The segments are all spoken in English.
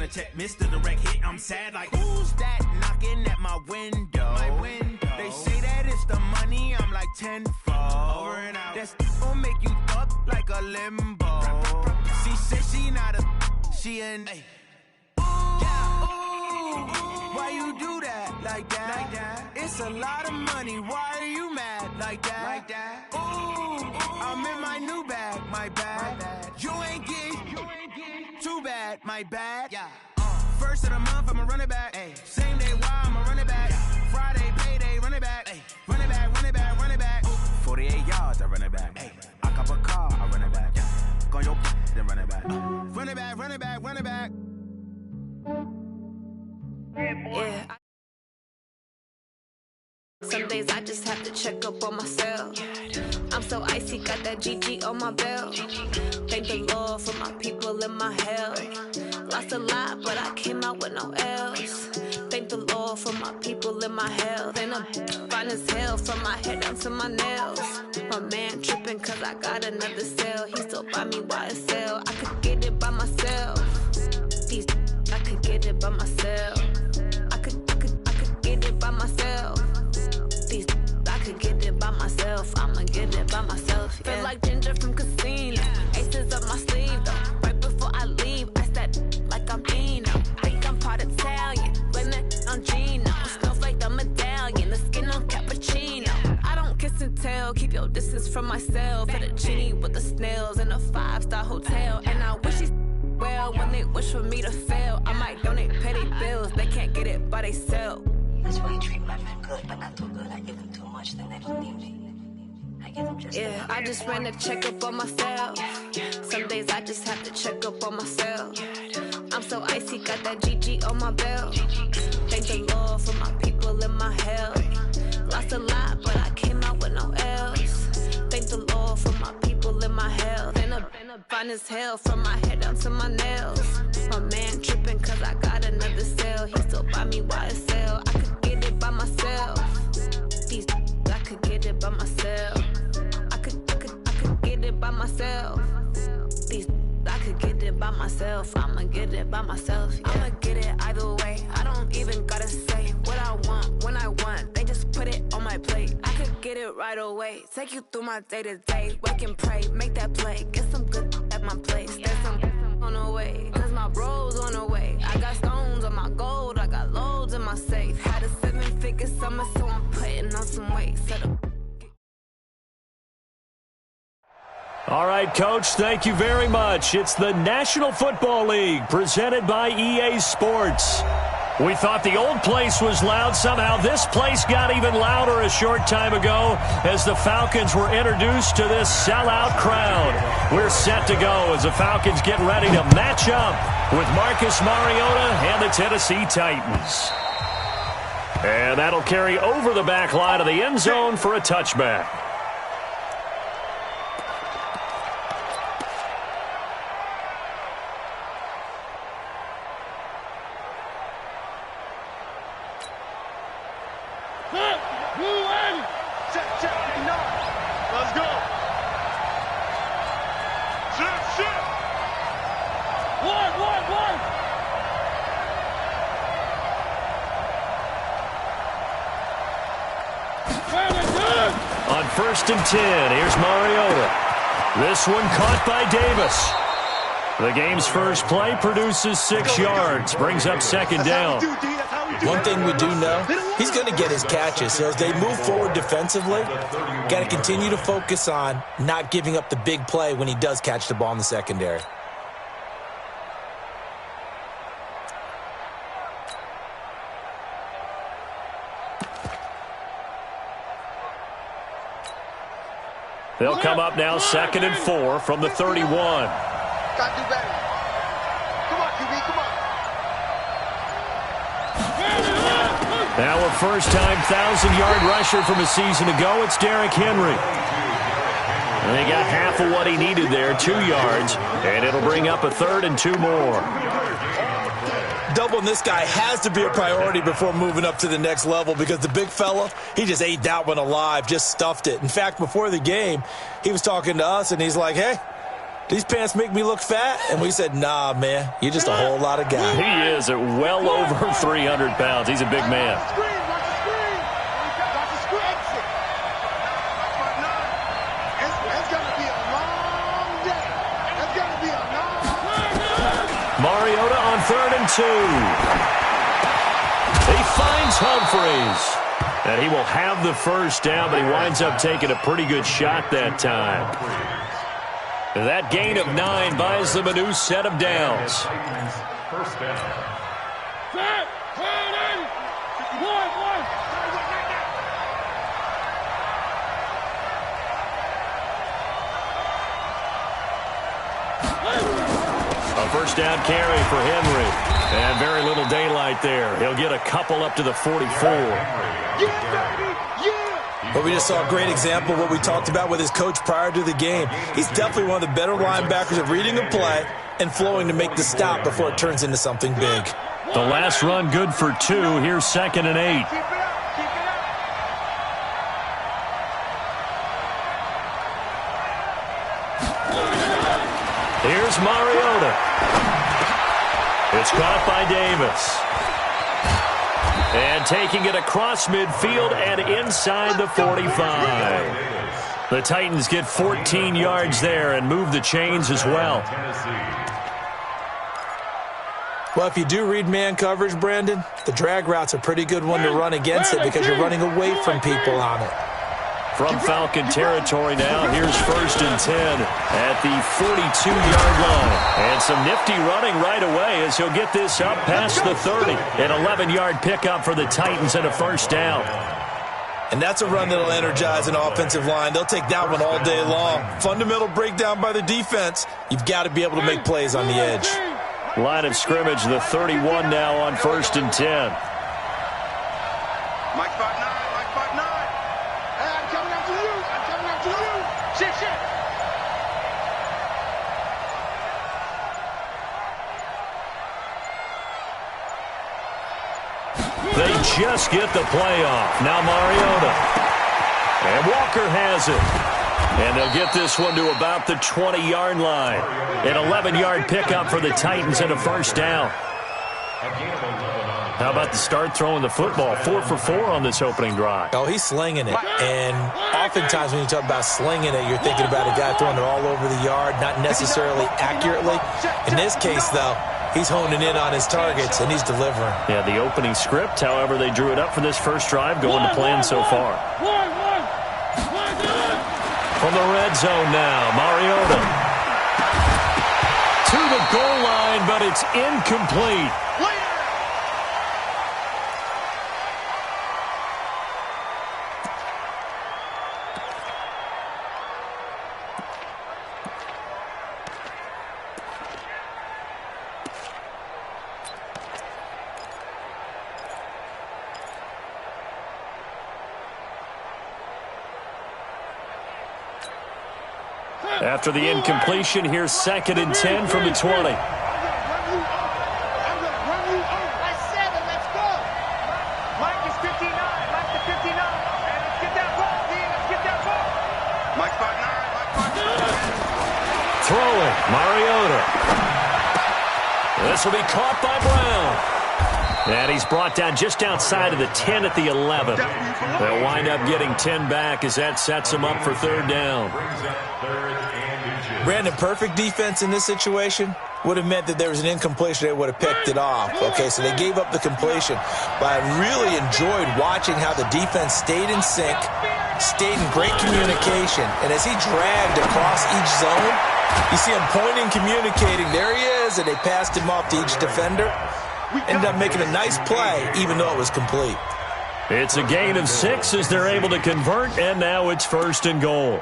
to check Mr. Direct Hit. I'm sad like, who's that knocking at my window? They say that it's the money, I'm like tenfold. Over and out. That's gon' make you up like a limbo. She said she not a, she an a. Why you do that like that? It's a lot of money, why are you mad like that? Ooh, I'm in my new bag, my bad. You ain't get too bad, my bad. First of the month, I'ma run it back. Same day, why I'ma run it back. Friday, payday, run it back. Run it back, run it back, run it back. 48 yards, I run it back. I cop a car, I run it back. Go on your then run it back. Run it back, run it back, run it back. Yeah. Some days I just have to check up on myself. I'm so icy, got that GG on my belt. Thank the Lord for my people in my health. Lost a lot, but I came out with no L's. Thank the Lord for my people in my health. And I'm fine as hell from my head down to my nails. My man tripping cause I got another cell. He still buy me YSL. I could get it by myself. I could get it by myself. I could get it by myself. I could get it by myself. I'ma get it by myself. Yeah. Feel like Ginger from Casino. Aces up my sleeve though. Right before I leave, I step like I'm Dino. Think I'm part Italian. Blame that on Gino. Snowflake the medallion. The skin on cappuccino. I don't kiss and tell. Keep your distance from myself. Fettuccine with the snails in a 5-star hotel. And I wish he's well when they wish for me to fail. I might donate petty bills. They can't get it by themselves. That's why you treat my men good, but not too good. I give them too much, then they don't need me. I give them just yeah, I just ran to check up on myself. Some days I just have to check up on myself. I'm so icy, got that GG on my belt. Thank the Lord for my people in my health. Lost a lot, but I came out with no L's. Thank the Lord for my people in my health. And I'm fine as hell from my head down to my nails. My man tripping cause I got another cell. He still buy me YSL. I could get it by myself. I could get it by myself. I could get it by myself. I could get it by myself. I'ma get it by myself. Yeah. I'ma get it either way. I don't even gotta say what I want when I want. They just put it on my plate. I could get it right away. Take you through my day to day. Wake and pray, make that play. Get some good at my place. There's some on the way. Cause my bro's on the way. I got stones on my gold. I got loads in my safe. Had a 7-figure summer, so I'm putting on some weight. Set up. All right, Coach, thank you very much. It's the National Football League presented by EA Sports. We thought the old place was loud. Somehow this place got even louder a short time ago as the Falcons were introduced to this sellout crowd. We're set to go as the Falcons get ready to match up with Marcus Mariota and the Tennessee Titans. And that'll carry over the back line of the end zone for a touchback. Let's go. Shit. One. On 1st and 10, here's Mariota. This one caught by Davis. The game's first play produces 6 yards, brings up 2nd down. One thing we do know, he's going to get his catches. So as they move forward defensively, got to continue to focus on not giving up the big play when he does catch the ball in the secondary. They'll come up now 2nd and 4 from the 31. Got to do better. Come on, QB, come on. Now a first-time 1,000-yard rusher from a season ago. It's Derrick Henry. And they got half of what he needed there, 2 yards, and it'll bring up a 3rd and 2 more. Doubling this guy has to be a priority before moving up to the next level because the big fella, he just ate that one alive, just stuffed it. In fact, before the game, he was talking to us, and he's like, hey, these pants make me look fat? And we said, nah, man, you're just a whole lot of guy. He is at well over 300 pounds. He's a big man. Mariota on 3rd and 2. He finds Humphries. And he will have the first down, but he winds up taking a pretty good shot that time. That gain of 9 buys them a new set of downs. First down. A first down carry for Henry. And very little daylight there. He'll get a couple up to the 44. But we just saw a great example of what we talked about with his coach prior to the game. He's definitely one of the better linebackers at reading a play and flowing to make the stop before it turns into something big. The last run good for 2. Here's 2nd and 8. Here's Mariota. It's caught by Davis. And taking it across midfield and inside the 45. The Titans get 14 yards there and move the chains as well. Well, if you do read man coverage, Brandon, the drag route's a pretty good one to run against it because you're running away from people on it. From Falcon territory now, here's 1st and 10 at the 42-yard line. And some nifty running right away as he'll get this up past the 30. An 11-yard pickup for the Titans and a first down. And that's a run that'll energize an offensive line. They'll take that one all day long. Fundamental breakdown by the defense. You've got to be able to make plays on the edge. Line of scrimmage, the 31 now on 1st and 10. Mike spot 9, Mike spot 9. Hey, I'm coming after you. I'm coming after you. Shit, shit. They just get the play off. Now Mariota. And Walker has it. And they'll get this one to about the 20-yard line. An 11-yard pickup for the Titans and a first down. How about the start throwing the football? 4 for 4 on this opening drive. Oh, he's slinging it. And oftentimes when you talk about slinging it, you're thinking about a guy throwing it all over the yard, not necessarily accurately. In this case, though, he's honing in on his targets, and he's delivering. Yeah, the opening script, however, they drew it up for this first drive, going to plan so far. From the red zone now, Mariota. To the goal line, but it's incomplete. After the incompletion, here's 2nd and 10 from the 20. I'm gonna run you over. That's 7. Let's go. Mike is 59. Mike is 59. And let's get that ball, man. Let's get that ball. Mike spot 9. Mike spot 9. Throwing, Mariota. This will be caught by Brown. And he's brought down just outside of the 10 at the 11. They'll wind up getting 10 back as that sets them up for 3rd down. Brandon, perfect defense in this situation would have meant that there was an incompletion. They would have picked it off. Okay, so they gave up the completion. But I really enjoyed watching how the defense stayed in sync, stayed in great communication. And as he dragged across each zone, you see him pointing, communicating. There he is, and they passed him off to each defender. Ended up making a nice play, even though it was complete. It's a gain of 6 as they're able to convert, and now it's 1st and goal.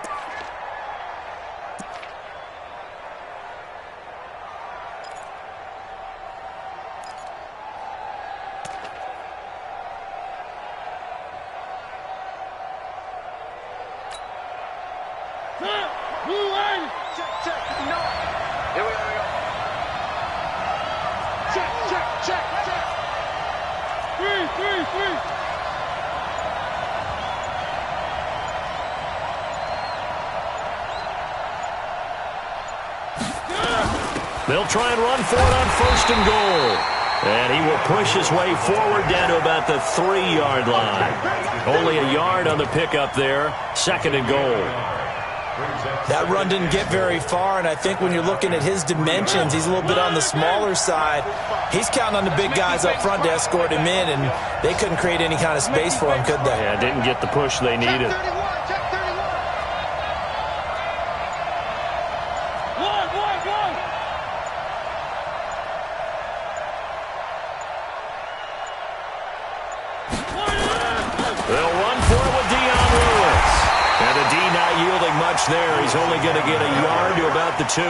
They'll try and run for it on 1st and goal. And he will push his way forward down to about the 3-yard line. Only a yard on the pickup there. 2nd and goal. That run didn't get very far, and I think when you're looking at his dimensions, he's a little bit on the smaller side. He's counting on the big guys up front to escort him in, and they couldn't create any kind of space for him, could they? Yeah, didn't get the push they needed. They'll run for it with Dion Lewis. And the D not yielding much there. He's only going to get a yard to about the 2.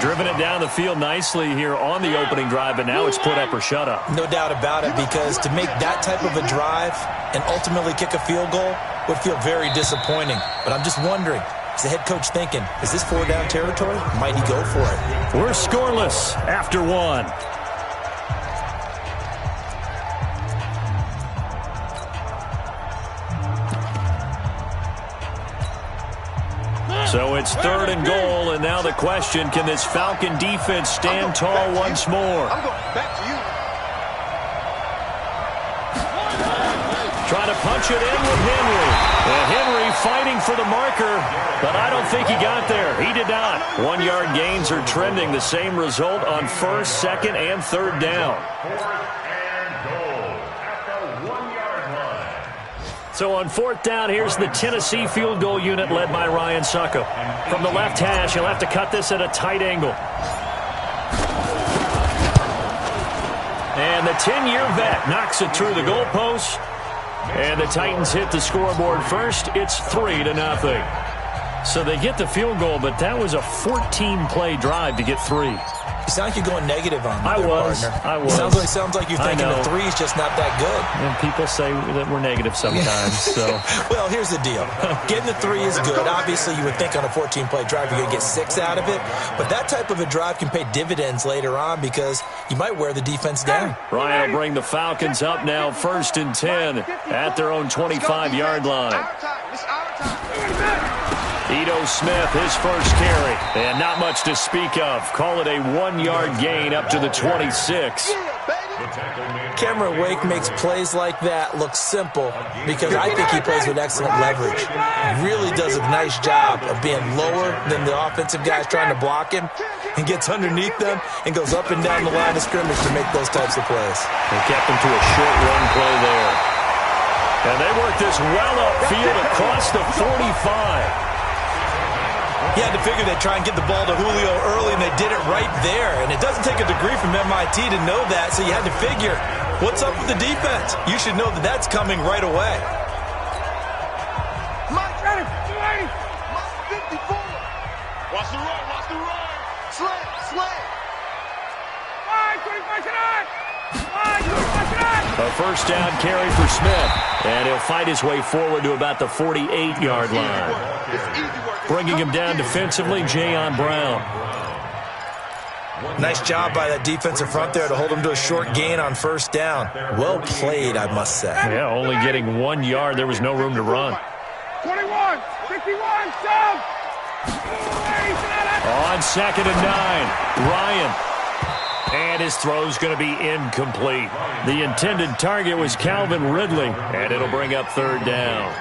Driven it down the field nicely here on the opening drive, but now it's put up or shut up. No doubt about it, because to make that type of a drive and ultimately kick a field goal would feel very disappointing. But I'm just wondering, is the head coach thinking, is this 4-down territory? Might he go for it? We're scoreless after 1. So it's 3rd and goal, and now the question, can this Falcon defense stand tall once more? I'm going back to you. Trying to punch it in with Henry. And Henry fighting for the marker, but I don't think he got there. He did not. 1-yard gains are trending. The same result on 1st, 2nd, and 3rd down. 4th and goal at the 1-yard line. So on 4th down, here's the Tennessee field goal unit led by Ryan Suckup. From the left hash, he'll have to cut this at a tight angle. And the 10-year vet knocks it through the goalpost. And the Titans hit the scoreboard first. It's 3-0. So they get the field goal, but that was a 14-play drive to get 3. You sound like you're going negative on me. I was. Sounds like you're thinking the 3's just not that good. And people say that we're negative sometimes. So, well, here's the deal. Getting the 3 is good. Obviously, you would think on a 14-play drive you're going to get 6 out of it. But that type of a drive can pay dividends later on because you might wear the defense down. Ryan will bring the Falcons up now 1st and 10 at their own 25-yard line. Ito Smith, his first carry, and not much to speak of. Call it a 1-yard gain up to the 26. Cameron Wake makes plays like that look simple because I think he plays with excellent leverage. Really does a nice job of being lower than the offensive guys trying to block him and gets underneath them and goes up and down the line of scrimmage to make those types of plays. They kept him to a short run play there. And they work this well upfield across the 45. He had to figure they'd try and get the ball to Julio early, and they did it right there. And it doesn't take a degree from MIT to know that, so you had to figure, what's up with the defense? You should know that that's coming right away. Mike, ready, 280. Mike, 54. Watch the run, watch the run. Slam. 25-9. A first down carry for Smith, and he'll fight his way forward to about the 48-yard line. Bringing him down defensively, Jayon Brown. Nice job by that defensive front there to hold him to a short gain on 1st down. Well played, I must say. Yeah, only getting 1 yard. There was no room to run. 21, 61, down. On 2nd and 9, Ryan. And his throw's going to be incomplete. The intended target was Calvin Ridley, and it'll bring up 3rd down.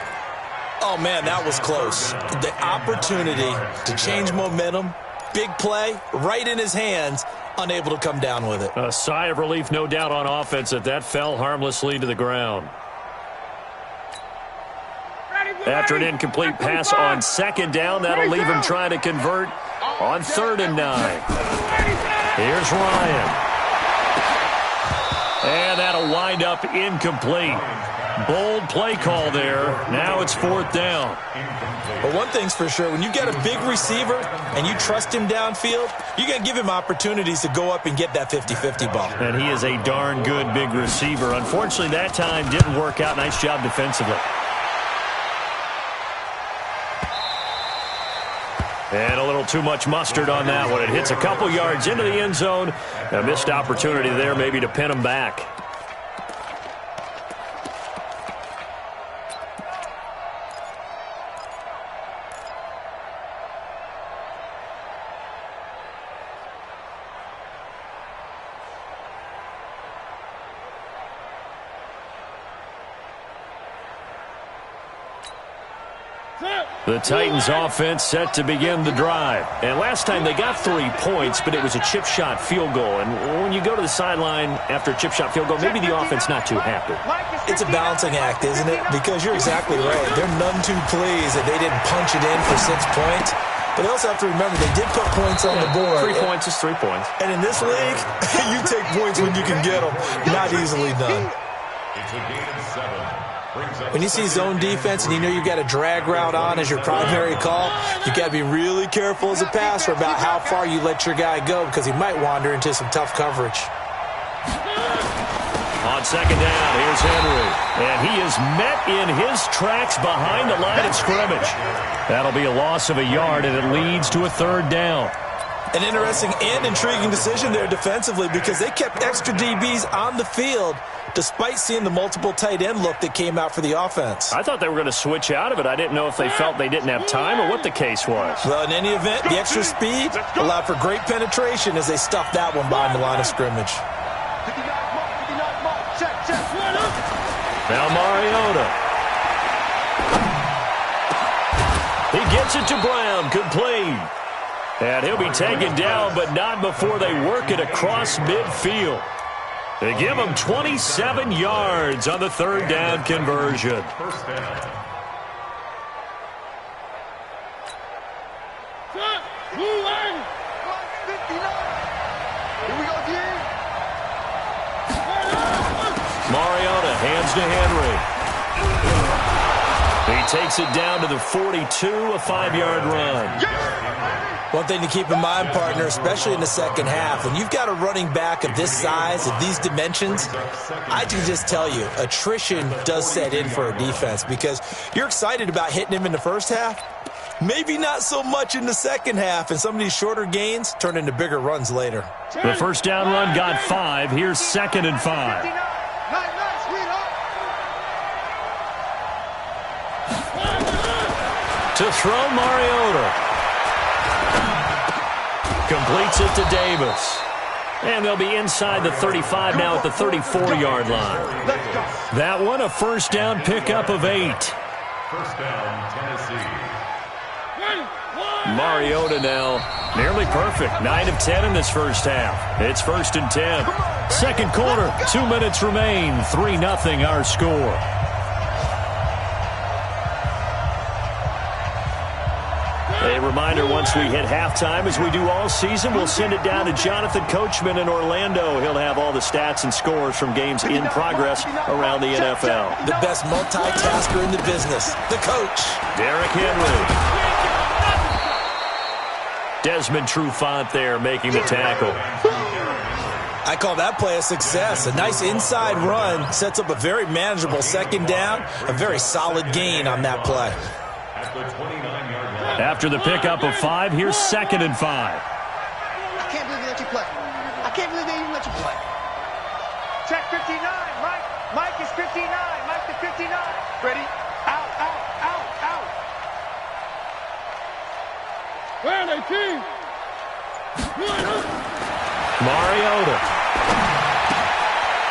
Oh, man, that was close. The opportunity to change momentum, big play, right in his hands, unable to come down with it. A sigh of relief, no doubt, on offense that fell harmlessly to the ground. After an incomplete pass on 2nd down, that'll leave him trying to convert on 3rd and 9. Here's Ryan. And that'll wind up incomplete. Bold play call there. Now it's 4th down. But one thing's for sure, when you get a big receiver and you trust him downfield, you're going to give him opportunities to go up and get that 50-50 ball. And he is a darn good big receiver. Unfortunately, that time didn't work out. Nice job defensively. And a little too much mustard on that one. It hits a couple yards into the end zone. A missed opportunity there maybe to pin him back. The Titans offense set to begin the drive. And last time they got 3 points, but it was a chip shot field goal. And when you go to the sideline after a chip shot field goal, maybe the offense not too happy. It's a balancing act, isn't it? Because you're exactly right. They're none too pleased that they didn't punch it in for 6 points. But they also have to remember they did put points on the board. 3 points is 3 points. And in this league, you take points when you can get them. Not easily done. It's a gain of 7. When you see zone defense and you know you've got a drag route on as your primary call, you've got to be really careful as a passer about how far you let your guy go because he might wander into some tough coverage. On second down, here's Henry. And he is met in his tracks behind the line of scrimmage. That'll be a loss of a yard, and it leads to a 3rd down. An interesting and intriguing decision there defensively because they kept extra DBs on the field despite seeing the multiple tight end look that came out for the offense. I thought they were going to switch out of it. I didn't know if they felt they didn't have time or what the case was. Well, in any event, the extra speed allowed for great penetration as they stuffed that one behind the line of scrimmage. Now Mariota. He gets it to Brown, complete. And he'll be taken down, but not before they work it across midfield. They give him 27 yards on the 3rd down conversion. First down. Mariota hands to Henry. He takes it down to the 42, a 5-yard run. One thing to keep in mind, partner, especially in the second half, when you've got a running back of this size, of these dimensions, I can just tell you, attrition does set in for a defense because you're excited about hitting him in the first half, maybe not so much in the second half, and some of these shorter gains turn into bigger runs later. The first down run got 5. Here's 2nd and 5. To throw, Mariota. Completes it to Davis. And they'll be inside the 35 now at the 34-yard line. That one, a first down pickup of 8. First down, Tennessee. Mariota now nearly perfect. 9 of 10 in this first half. It's 1st and 10. Second quarter, 2 minutes remain. 3-0 our score. A reminder, once we hit halftime, as we do all season, we'll send it down to Jonathan Coachman in Orlando. He'll have all the stats and scores from games in progress around the NFL. The best multitasker in the business, the coach. Derrick Henry. Desmond Trufant there making the tackle. I call that play a success. A nice inside run sets up a very manageable second down, a very solid gain on that play. At the 29-yard line. After the pickup of 5, here's 2nd and 5. I can't believe they let you play. I can't believe they even let you play. Check 59, Mike. Mike is 59. Mike to 59. Ready? Out, out, out, out. Where are they, team? Mariota.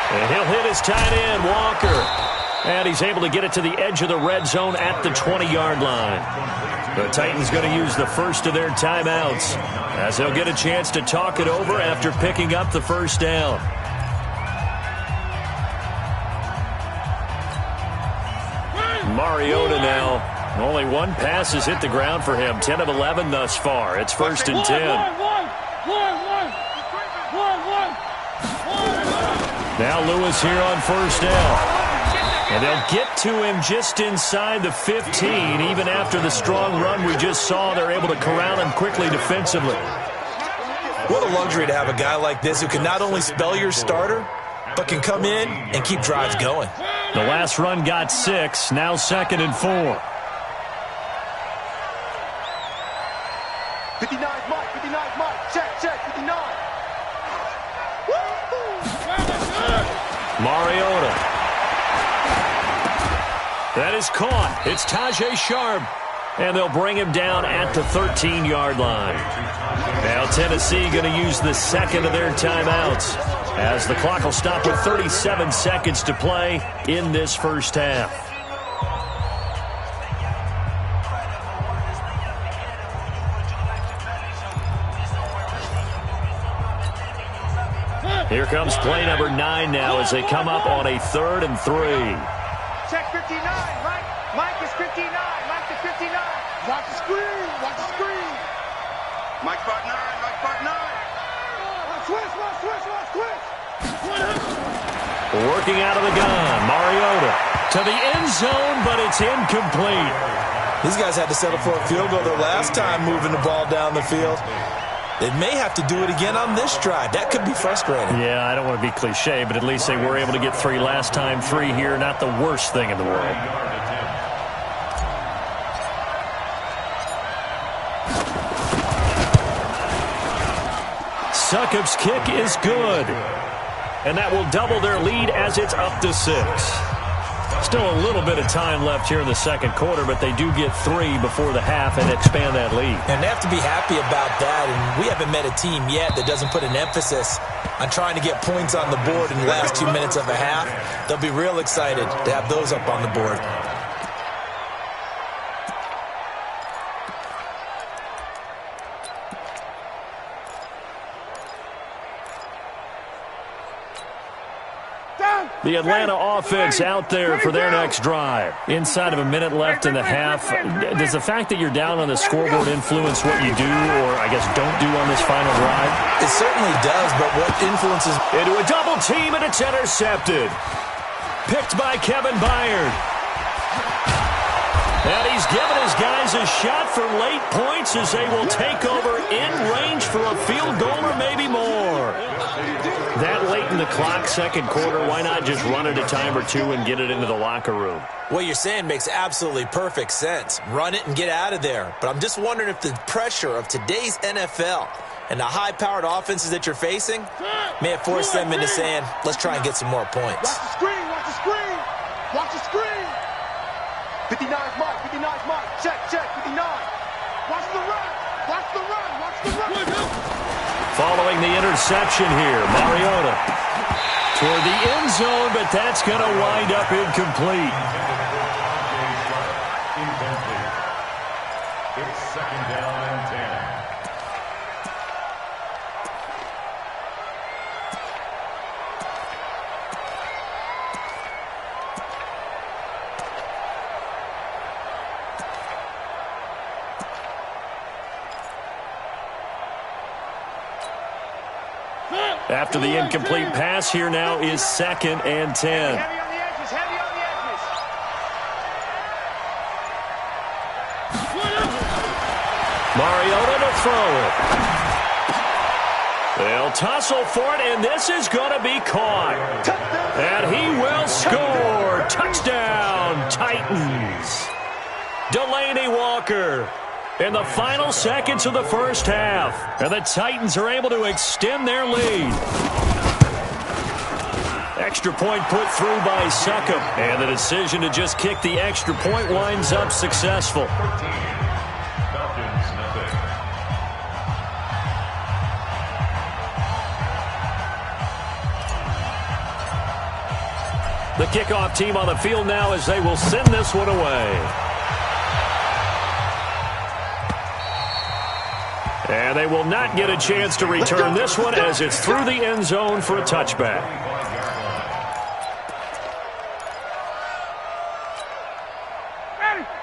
And he'll hit his tight end, Walker. And he's able to get it to the edge of the red zone at the 20-yard line. The Titans going to use the first of their timeouts as they'll get a chance to talk it over after picking up the first down. Mariota now. Only one pass has hit the ground for him. 10 of 11 thus far. It's 1st and 10. Now Lewis here on first down. And they'll get to him just inside the 15. Even after the strong run we just saw, they're able to corral him quickly defensively. What a luxury to have a guy like this who can not only spell your starter, but can come in and keep drives going. The last run got 6. Now 2nd and 4. 59, Mike. 59, Mike. Check, 59. Mariota. That is caught. It's Tajay Sharp. And they'll bring him down at the 13-yard line. Now Tennessee going to use the second of their timeouts as the clock will stop with 37 seconds to play in this first half. Here comes play number 9 now as they come up on a 3rd and 3. Check 59, Mike. Mike is 59. Mike to 59. Watch the screen. Watch the screen. Mike part 9. Mike part 9. Switch. Working out of the gun, Mariota to the end zone, but it's incomplete. These guys had to settle for a field goal their last time moving the ball down the field. They may have to do it again on this drive. That could be frustrating. Yeah, I don't want to be cliche, but at least they were able to get 3 last time. 3 here, not the worst thing in the world. Succop's kick is good. And that will double their lead as it's up to 6. Still a little bit of time left here in the second quarter, but they do get 3 before the half and expand that lead. And they have to be happy about that, and we haven't met a team yet that doesn't put an emphasis on trying to get points on the board in the last 2 minutes of a half. They'll be real excited to have those up on the board. The Atlanta offense out there for their next drive. Inside of a minute left in the half. Does the fact that you're down on the scoreboard influence what you do, or I guess don't do on this final drive? It certainly does, but what influences... Into a double team, and it's intercepted. Picked by Kevin Byard. And he's given his guys a shot for late points as they will take over in range for a field goal or maybe more. That late in the clock, second quarter, why not just run it a time or 2 and get it into the locker room? What you're saying makes absolutely perfect sense. Run it and get out of there. But I'm just wondering if the pressure of today's NFL and the high-powered offenses that you're facing may have forced them into saying, let's try and get some more points. Watch the screen. Watch the screen. Watch the screen. 59's Mike. 59's Mike. Check. 59. Watch the run. Watch the run. Watch the run. Following the interception here, Mariota toward the end zone, but that's going to wind up incomplete. It's 2nd down and 10. After the incomplete pass, here now is 2nd and 10. Heavy on the edges. Heavy on the edges. Mariota to throw it. They'll tussle for it, and this is going to be caught. And he will score. Touchdown, Titans. Delaney Walker in the final seconds of the first half. And the Titans are able to extend their lead. Extra point put through by Succop. And the decision to just kick the extra point winds up successful. The kickoff team on the field now as they will send this one away. And they will not get a chance to return this one as it's through the end zone for a touchback.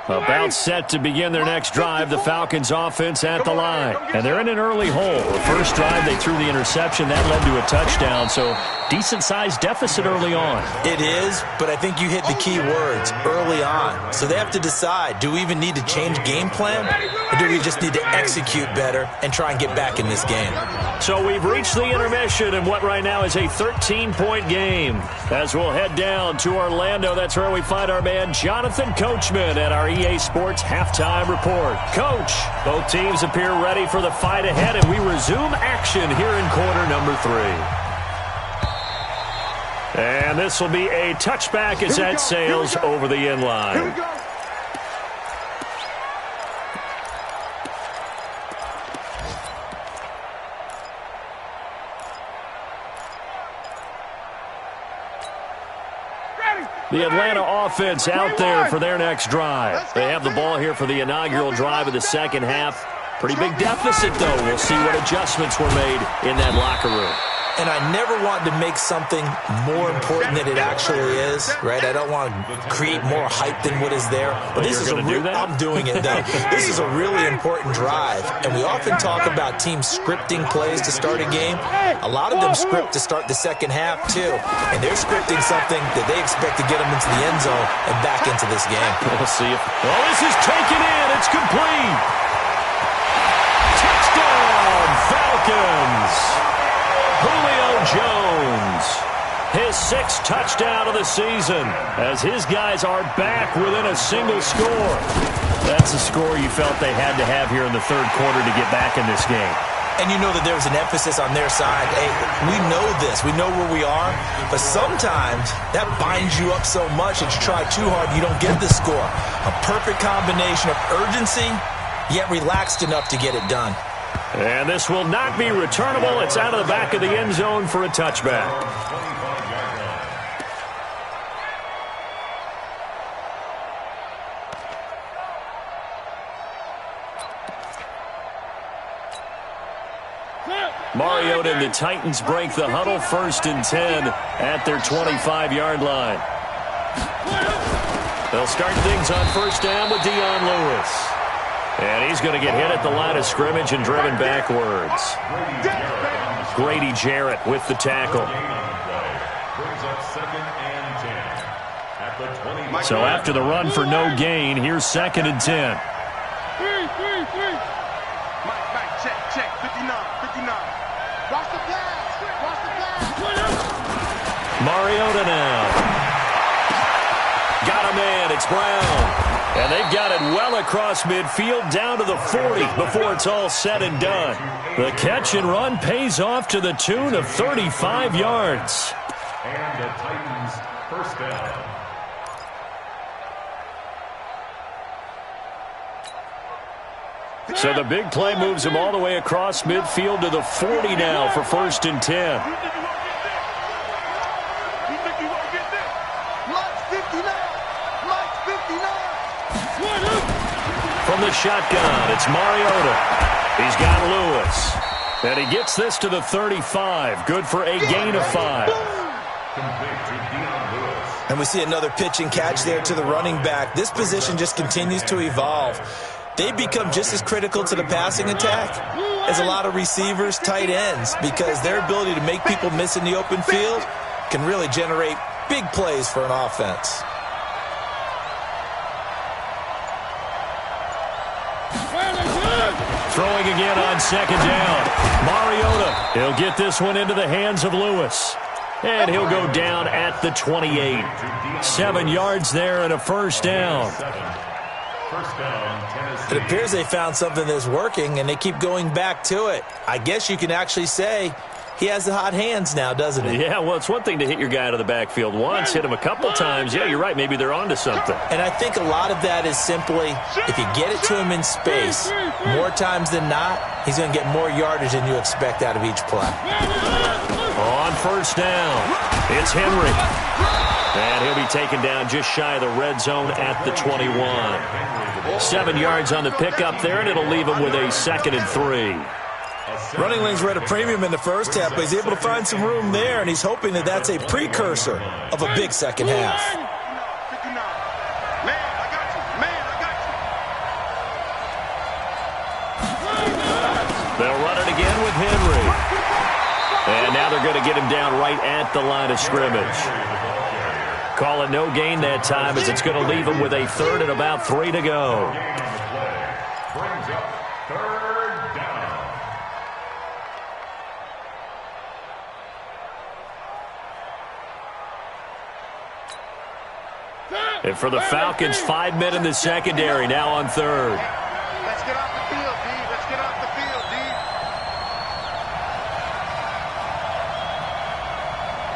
About set to begin their next drive, the Falcons offense at the line. And they're in an early hole. The first drive, they threw the interception. That led to a touchdown, so decent-sized deficit early on. It is, but I think you hit the key words, early on. So they have to decide, do we even need to change game plan, or do we just need to execute better and try and get back in this game? So we've reached the intermission in what right now is a 13-point game. As we'll head down to Orlando, that's where we find our man Jonathan Coachman at our EA Sports Halftime Report. Coach, both teams appear ready for the fight ahead, and we resume action here in quarter number 3. And this will be a touchback as that sails over the end line. Here we go. The Atlanta offense out there for their next drive. They have the ball here for the inaugural drive of the second half. Pretty big deficit, though. We'll see what adjustments were made in that locker room. And I never want to make something more important than it actually is, right? I don't want to create more hype than what is there. But this is I'm doing it, though. This is a really important drive. And we often talk about teams scripting plays to start a game. A lot of them script to start the second half, too. And they're scripting something that they expect to get them into the end zone and back into this game. We'll see if... Well, this is taken in. It's complete. Touchdown, Falcons. Julio Jones, his 6th touchdown of the season, as his guys are back within a single score. That's a score you felt they had to have here in the third quarter to get back in this game. And you know that there was an emphasis on their side. Hey, we know this. We know where we are. But sometimes that binds you up so much that you try too hard and you don't get the score. A perfect combination of urgency, yet relaxed enough to get it done. And this will not be returnable. It's out of the back of the end zone for a touchback. Mariota and the Titans break the huddle, 1st and 10 at their 25-yard line. They'll start things on 1st down with Dion Lewis. And he's going to get hit at the line of scrimmage and driven backwards. Grady Jarrett with the tackle. So after the run for no gain, here's 2nd and 10. Check, 59. Watch the pass. Mariota now. Got a man, it's Brown. And they've got it well across midfield down to the 40 before it's all said and done. The catch and run pays off to the tune of 35 yards. And the Titans 1st down. So the big play moves him all the way across midfield to the 40 now for 1st and 10. From the shotgun, it's Mariota. He's got Lewis. And he gets this to the 35. Good for a gain of 5. And we see another pitch and catch there to the running back. This position just continues to evolve. They become just as critical to the passing attack as a lot of receivers, tight ends, because their ability to make people miss in the open field can really generate big plays for an offense. Throwing again on 2nd down. Mariota, he'll get this one into the hands of Lewis. And he'll go down at the 28. 7 yards there and a 1st down. It appears they found something that's working, and they keep going back to it. I guess you can actually say he has the hot hands now, doesn't he? Yeah, well, it's one thing to hit your guy out of the backfield once, hit him a couple times. Yeah, you're right. Maybe they're onto something. And I think a lot of that is simply if you get it to him in space, more times than not, he's going to get more yardage than you expect out of each play. On 1st down, it's Henry. And he'll be taken down just shy of the red zone at the 21. 7 yards on the pickup there, and it'll leave him with a 2nd and 3. Running lanes were at a premium in the first half, but he's able to find some room there, and he's hoping that that's a precursor of a big second half. They'll run it again with Henry. And now they're going to get him down right at the line of scrimmage. Call it no gain that time, as it's going to leave him with a 3rd and about 3 to go. Brings up 3rd down. And for the Falcons, 5 men in the secondary, now on 3rd. Let's get off the field, D. Let's get off the field, D.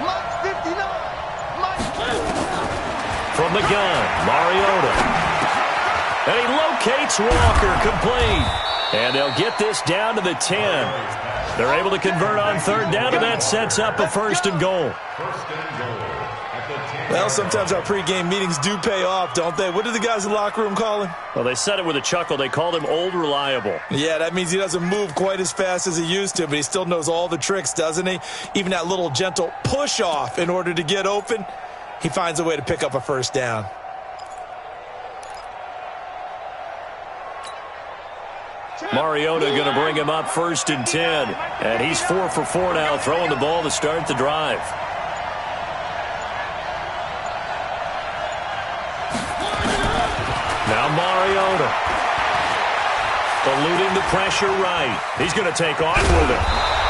Mike's 59. From the gun, Mariota. And he locates Walker, complete. And they'll get this down to the 10. They're able to convert on third down, and that sets up a 1st and goal. Well, sometimes our pregame meetings do pay off, don't they? What do the guys in the locker room call him? Well, they said it with a chuckle. They called him Old Reliable. Yeah, that means he doesn't move quite as fast as he used to, but he still knows all the tricks, doesn't he? Even that little gentle push-off in order to get open, he finds a way to pick up a 1st down. Mariota going to bring him up 1st and 10. And he's 4 for 4 now, throwing the ball to start the drive. Now Mariota. Eluding the pressure right. He's going to take off with it.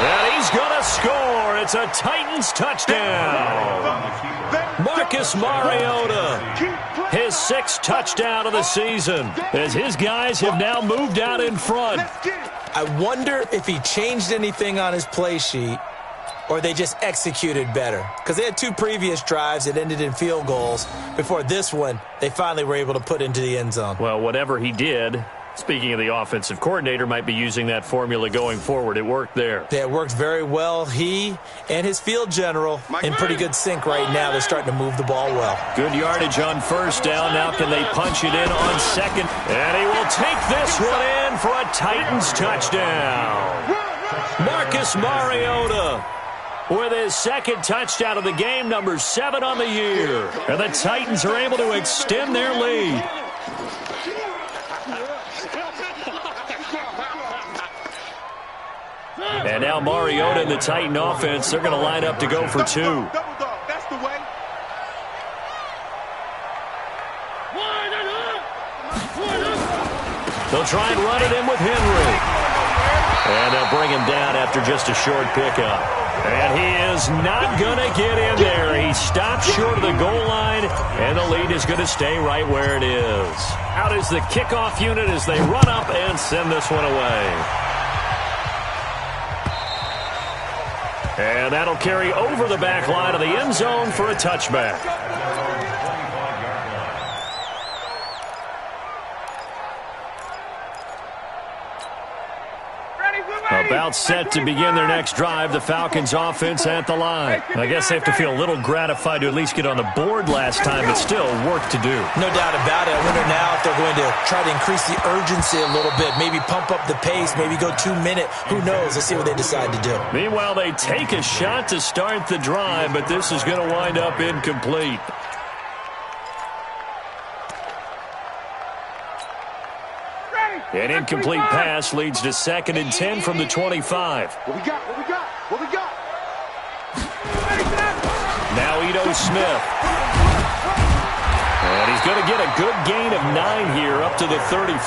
And he's going to score. It's a Titans touchdown. Marcus Mariota. His 6th touchdown of the season, as his guys have now moved out in front. I wonder if he changed anything on his play sheet or they just executed better. Because they had 2 previous drives that ended in field goals. Before this one, they finally were able to put into the end zone. Well, whatever he did, speaking of the offensive coordinator, might be using that formula going forward. It worked there. Yeah, it worked very well. He and his field general in pretty good sync right now. They're starting to move the ball well. Good yardage on 1st down. Now can they punch it in on 2nd? And he will take this one in for a Titans touchdown. Marcus Mariota with his 2nd touchdown of the game, number 7 on the year. And the Titans are able to extend their lead. And now Mariota and the Titan offense, they're going to line up to go for 2. That's the way. They'll try and run it in with Henry. And they'll bring him down after just a short pickup. And he is not going to get in there. He stopped short of the goal line, and the lead is going to stay right where it is. Out is the kickoff unit as they run up and send this one away. And that'll carry over the back line of the end zone for a touchback. About set to begin their next drive, the Falcons offense at the line. I guess they have to feel a little gratified to at least get on the board last time, but still work to do. No doubt about it. I wonder now if they're going to try to increase the urgency a little bit, maybe pump up the pace, maybe go 2-minute. Who knows? Let's see what they decide to do. Meanwhile, they take a shot to start the drive, but this is going to wind up incomplete. An incomplete pass leads to 2nd and 10 from the 25. What we got? What we got? What we got? Now Ito Smith. And he's going to get a good gain of 9 here up to the 34.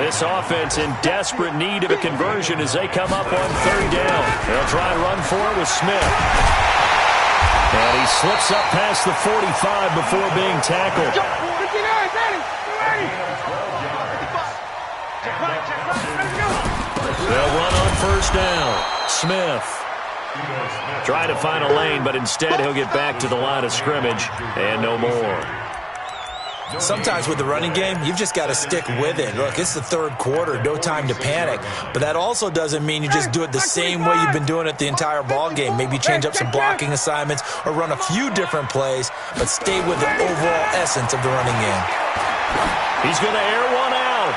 This offense in desperate need of a conversion as they come up on 3rd down. They'll try and run for it with Smith. And he slips up past the 45 before being tackled. They'll run on 1st down. Smith trying to find a lane, but instead he'll get back to the line of scrimmage and no more. Sometimes with the running game, you've just got to stick with it. Look, it's the 3rd quarter, no time to panic. But that also doesn't mean you just do it the same way you've been doing it the entire ball game. Maybe change up some blocking assignments or run a few different plays, but stay with the overall essence of the running game. He's going to air one out.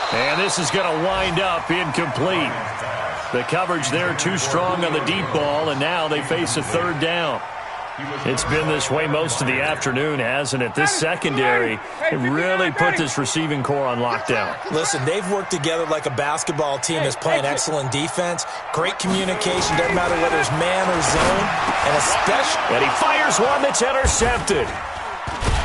And this is going to wind up incomplete. The coverage there too strong on the deep ball, and now they face a 3rd down. It's been this way most of the afternoon, hasn't it? This secondary really put this receiving core on lockdown. Listen, they've worked together like a basketball team that's playing excellent defense. Great communication, doesn't matter whether it's man or zone, and especially... And he fires one that's intercepted.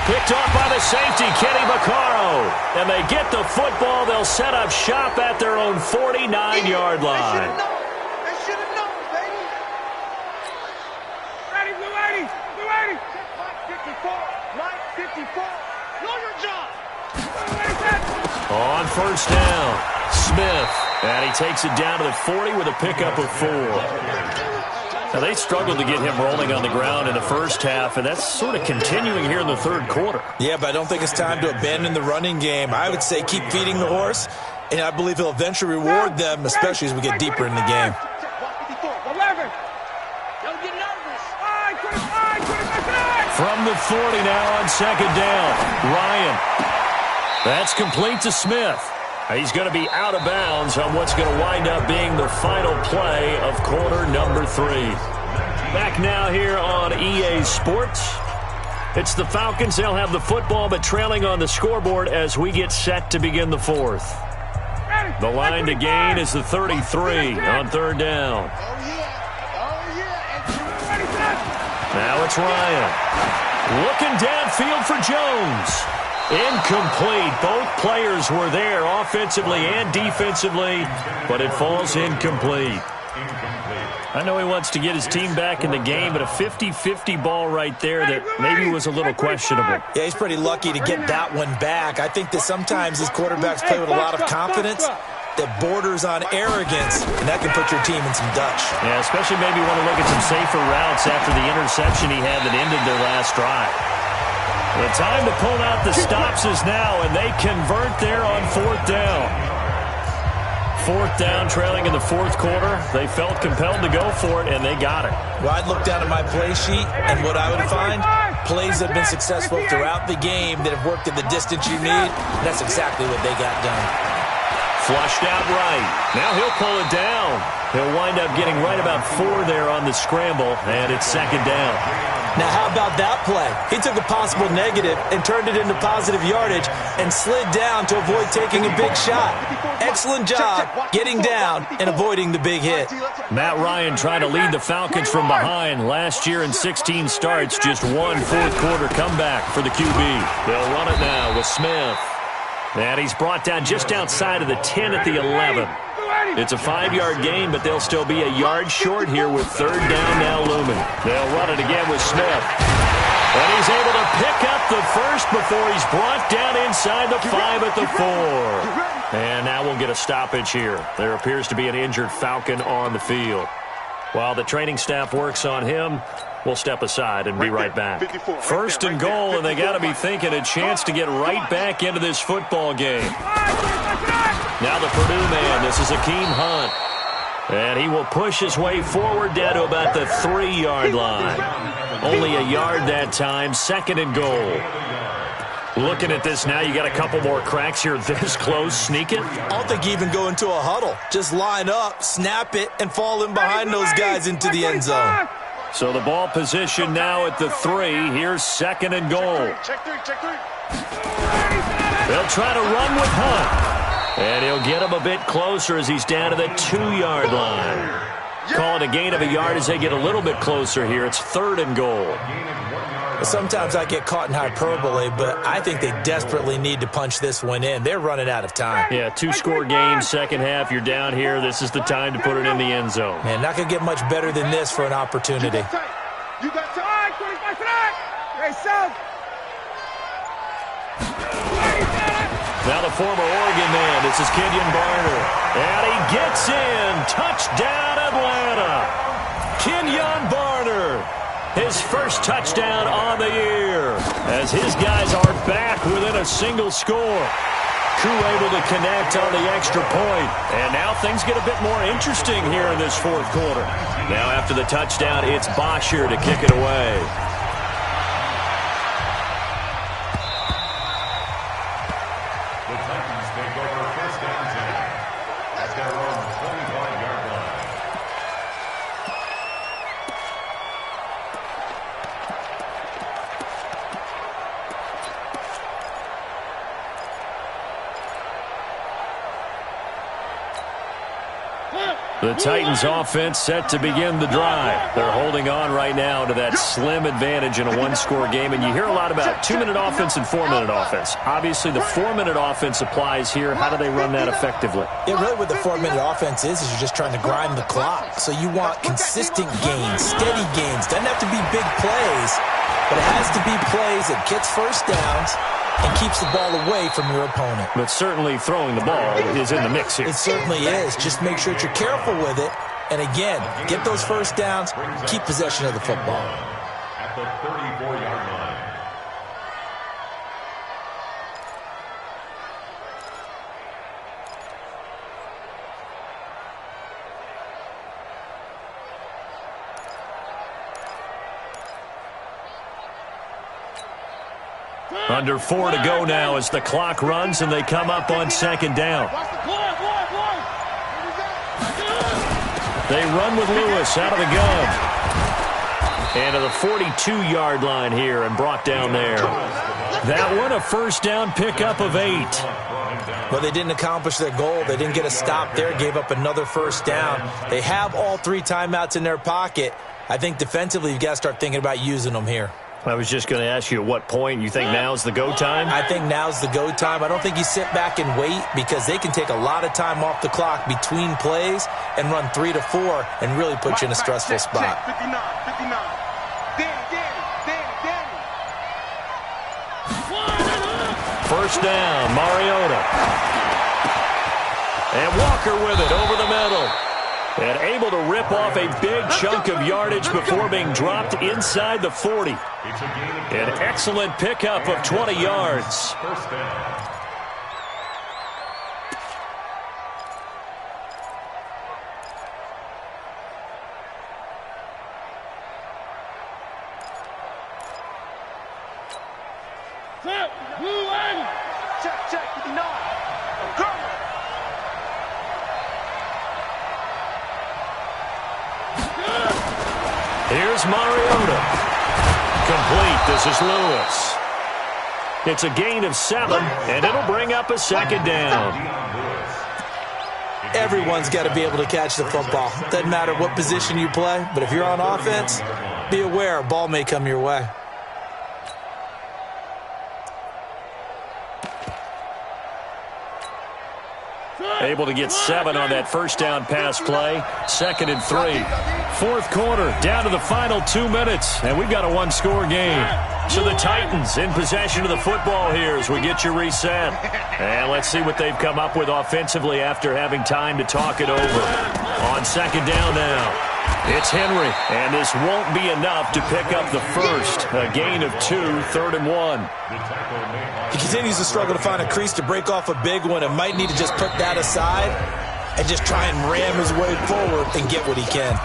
Picked off by the safety, Kenny Vaccaro. And they get the football. They'll set up shop at their own 49-yard line. They should have known, baby. Ready, blue 80. Blue 80. Mike 54. Mike 54. Know your job. On 1st down, Smith. And he takes it down to the 40 with a pickup of 4. Now, they struggled to get him rolling on the ground in the first half, and that's sort of continuing here in the 3rd quarter. Yeah, but I don't think it's time to abandon the running game. I would say keep feeding the horse and I believe he'll eventually reward them, especially as we get deeper in the game. From the 40 now on second down, Ryan. That's complete to Smith. He's going to be out of bounds on what's going to wind up being the final play of quarter number 3. Back now here on EA Sports. It's the Falcons. They'll have the football, but trailing on the scoreboard as we get set to begin the 4th. The line to gain is the 33 on third down. Now it's Ryan. Looking downfield for Jones. Incomplete. Both players were there offensively and defensively, but it falls incomplete. I know he wants to get his team back in the game, but a 50-50 ball right there that maybe was a little questionable. Yeah, he's pretty lucky to get that one back. I think that sometimes these quarterbacks play with a lot of confidence that borders on arrogance, and that can put your team in some Dutch. Yeah, especially maybe want to look at some safer routes after the interception he had that ended their last drive. The time to pull out the stops is now, and they convert there on fourth down. Fourth down, trailing in the fourth quarter. They felt compelled to go for it, and they got it. Well, I'd look down at my play sheet, and what I would find, plays that have been successful throughout the game that have worked at the distance you need. That's exactly what they got done. Flushed out right. Now he'll pull it down. He'll wind up getting right about 4 there on the scramble, and it's second down. Now, how about that play? He took a possible negative and turned it into positive yardage and slid down to avoid taking a big shot. Excellent job getting down and avoiding the big hit. Matt Ryan trying to lead the Falcons from behind. Last year in 16 starts, just one fourth-quarter comeback for the QB. They'll run it now with Smith. And he's brought down just outside of the 10 at the 11. It's a 5-yard gain, but they'll still be a yard short here with third down now looming. They'll run it again with Smith. And he's able to pick up the first before he's brought down inside the 5 at the 4. And now we'll get a stoppage here. There appears to be an injured Falcon on the field. While the training staff works on him, we'll step aside and be right back. First and goal, and they got to be thinking a chance to get right back into this football game. Now the Purdue man, this is Akeem Hunt. And he will push his way forward down to about the 3-yard line. Only a yard that time, second and goal. Looking at this now, you got a couple more cracks here this close. Sneak it. I don't think you even go into a huddle. Just line up, snap it, and fall in behind those guys into the end zone. So the ball position now at the 3. Here's second and goal. They'll try to run with Hunt. And he'll get him a bit closer as he's down to the 2-yard line. Call it a gain of a yard as they get a little bit closer here. It's third and goal. Sometimes I get caught in hyperbole, but I think they desperately need to punch this one in. They're running out of time. Yeah, 2-score game, second half. You're down here. This is the time to put it in the end zone. Man, not going to get much better than this for an opportunity. You got time, 25 tonight. Hey, South. Now the former Oregon man, this is Kenyon Barner. And he gets in. Touchdown, Atlanta. Kenyon Barner. His first touchdown on the year as his guys are back within a single score. Koo able to connect on the extra point. And now things get a bit more interesting here in this fourth quarter. Now after the touchdown, it's Bosher to kick it away. The Titans offense set to begin the drive. They're holding on right now to that slim advantage in a one-score game. And you hear a lot about 2-minute offense and 4-minute offense. Obviously, the 4-minute offense applies here. How do they run that effectively? Yeah, really what the 4-minute offense is you're just trying to grind the clock. So you want consistent gains, steady gains. Doesn't have to be big plays, but it has to be plays that gets first downs and keeps the ball away from your opponent. But certainly throwing the ball is in the mix here. It certainly is. Just make sure that you're careful with it. And again, get those first downs, keep possession of the football. At the 34-yard line. Under 4 to go now as the clock runs and they come up on second down. They run with Lewis out of the gun. And to the 42-yard line here and brought down there. That one a first down pickup of 8. Well, they didn't accomplish their goal. They didn't get a stop there, gave up another first down. They have all 3 timeouts in their pocket. I think defensively you've got to start thinking about using them here. I was just going to ask you at what point you think now's the go time? I think now's the go time. I don't think you sit back and wait because they can take a lot of time off the clock between plays and run 3 to 4 and really put you in a stressful spot. 59. First down, Mariota. And Walker with it over the middle. And able to rip off a big chunk of yardage before being dropped inside the 40. An excellent pickup of 20 yards. First down. Check, 59. Come. Here's Mariota. Complete. This is Lewis. It's a gain of 7, and it'll bring up a second down. Everyone's got to be able to catch the football. Doesn't matter what position you play, but if you're on offense, be aware a ball may come your way. Able to get 7 on that first down pass play. 2nd and 3. Fourth quarter, down to the final 2 minutes, and we've got a 1-score game. So the Titans in possession of the football here as we get you reset. And let's see what they've come up with offensively after having time to talk it over. On second down now, it's Henry, and this won't be enough to pick up the first. A gain of 2, 3rd and 1. He continues to struggle to find a crease to break off a big one and might need to just put that aside and just try and ram his way forward and get what he can.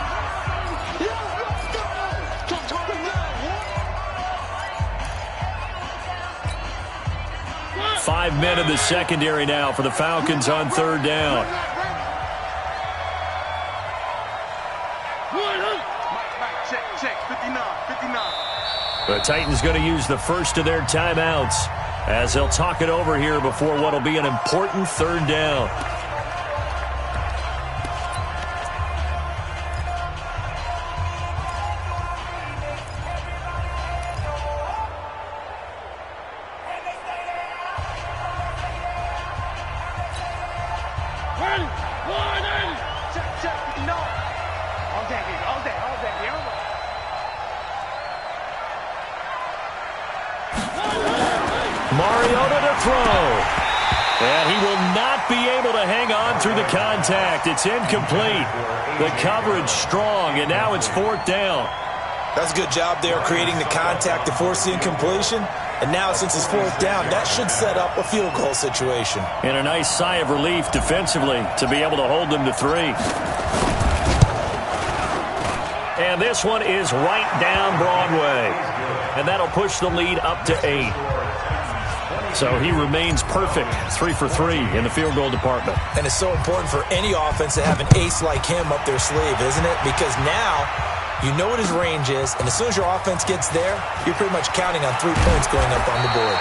Five men in the secondary now for the Falcons on third down. Check, 59. The Titans going to use the first of their timeouts as they'll talk it over here before what will be an important third down. Check, 59. All day. Mariota to throw. And he will not be able to hang on through the contact. It's incomplete. The coverage strong, and now it's 4th down. That's a good job there creating the contact to force the incompletion. And now since it's 4th down, that should set up a field goal situation. And a nice sigh of relief defensively to be able to hold them to 3. And this one is right down Broadway. And that'll push the lead up to 8. So he remains perfect, 3 for 3 in the field goal department. And it's so important for any offense to have an ace like him up their sleeve, isn't it? Because now you know what his range is, and as soon as your offense gets there, you're pretty much counting on 3 points going up on the board.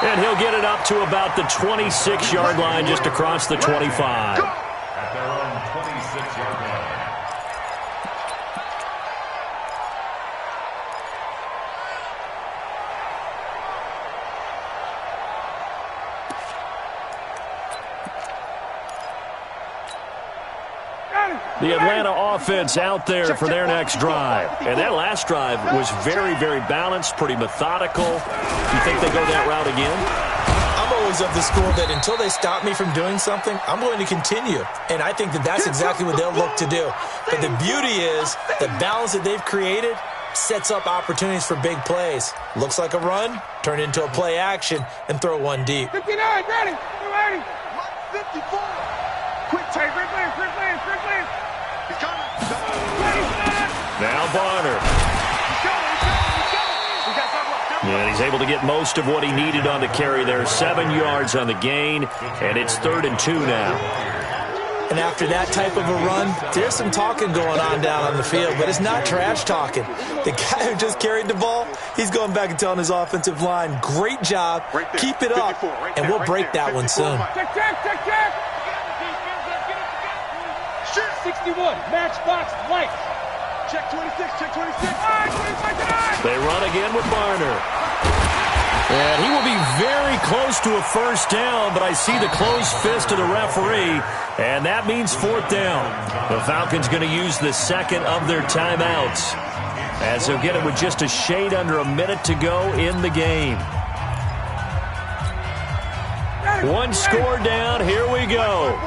And he'll get it up to about the 26-yard line just across the 25. At their own 26-yard line. The Atlanta offense out there for their next drive. And that last drive was very, very balanced, pretty methodical. You think they go that route again? I'm always of the school that until they stop me from doing something, I'm going to continue. And I think that that's exactly what they'll look to do. But the beauty is the balance that they've created sets up opportunities for big plays. Looks like a run, turn it into a play action, and throw one deep. 59, ready. 54. Quick take, quick lane. He's coming. Now Bonner. He's coming. We got time left. And he's able to get most of what he needed on the carry there. 7 yards on the gain, and it's 3rd and 2 now. And after that type of a run, there's some talking going on down on the field, but it's not trash talking. The guy who just carried the ball, he's going back and telling his offensive line, great job, keep it up, and we'll break that one soon. Check. 61, matchbox, light. Check 26, check 26. They run again with Barner. And he will be very close to a first down, but I see the closed fist of the referee, and that means 4th down. The Falcons going to use the second of their timeouts, as they'll get it with just a shade under a minute to go in the game. One score down, here we go.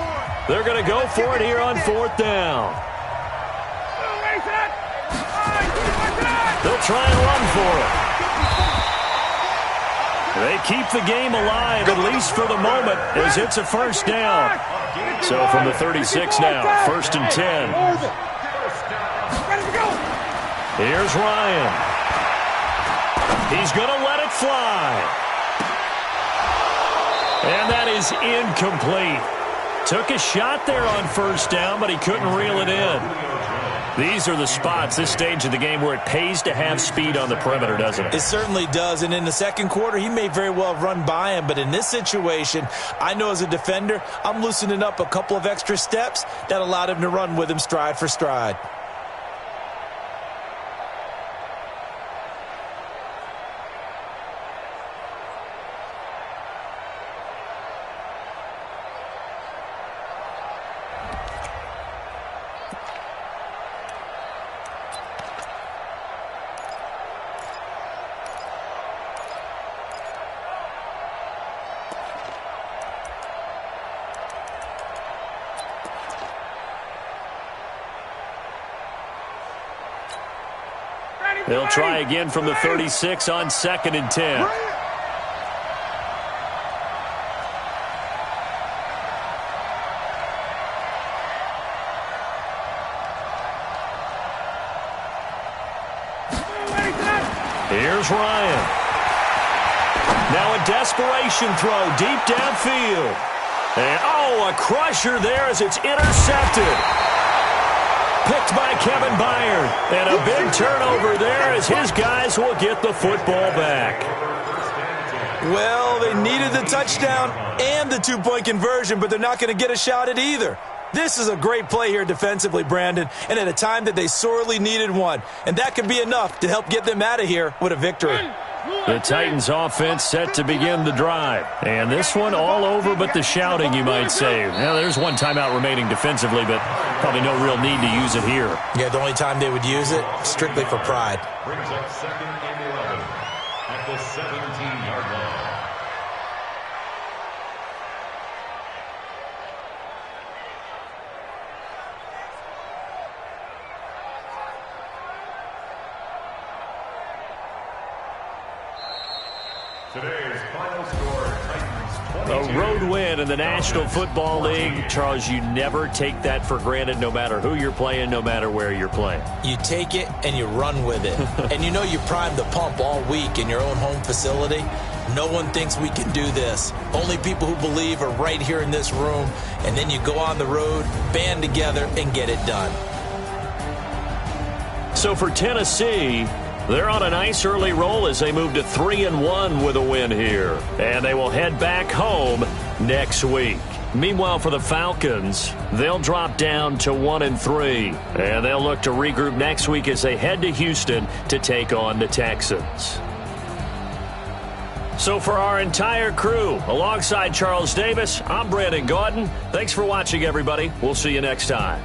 They're going to go for it here on 4th down. They'll try and run for it. They keep the game alive, at least for the moment, as it's a first down. So from the 36 now, 1st and 10. Here's Ryan. He's going to let it fly. And that is incomplete. Took a shot there on first down, but he couldn't reel it in. These are the spots, this stage of the game, where it pays to have speed on the perimeter, doesn't it? It certainly does, and in the second quarter, he may very well have run by him, but in this situation, I know as a defender, I'm loosening up a couple of extra steps that allowed him to run with him stride for stride. They'll try again from the 36 on 2nd and 10. Here's Ryan. Now a desperation throw deep downfield. And, a crusher there as it's intercepted. Picked by Kevin Byard. And a big turnover there as his guys will get the football back. Well, they needed the touchdown and the two-point conversion, but they're not going to get a shot at either. This is a great play here defensively, Brandon, and at a time that they sorely needed one. And that could be enough to help get them out of here with a victory. The Titans offense set to begin the drive. And this one all over but the shouting, you might say. Now, there's one timeout remaining defensively, but probably no real need to use it here. Yeah, the only time they would use it, strictly for pride. Brings up 2nd and 11 at the 17-yard line. Today's final score, Titans 22. A road win in the National Football League. Charles, you never take that for granted, no matter who you're playing, no matter where you're playing. You take it and you run with it. And you know you primed the pump all week in your own home facility. No one thinks we can do this. Only people who believe are right here in this room. And then you go on the road, band together, and get it done. So for Tennessee, they're on a nice early roll as they move to 3-1 with a win here. And they will head back home next week. Meanwhile, for the Falcons, they'll drop down to 1-3. And they'll look to regroup next week as they head to Houston to take on the Texans. So for our entire crew, alongside Charles Davis, I'm Brandon Gaudin. Thanks for watching, everybody. We'll see you next time.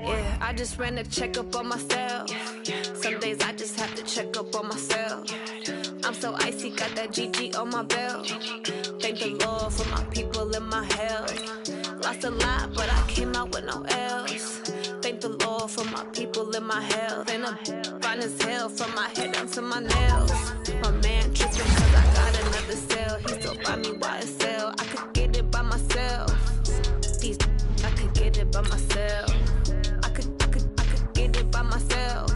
Yeah, I just ran a checkup on myself. Some days I just have to check up on myself. I'm so icy, got that GG on my belt. Thank the Lord for my people and my health. Lost a lot, but I came out with no L's. Thank the Lord for my people and my health. And I'm fine as hell from my head down to my nails. My man tripping cause I got another cell. He still buy me YSL. I could get it by myself. These I could get it by myself. I could get it by myself.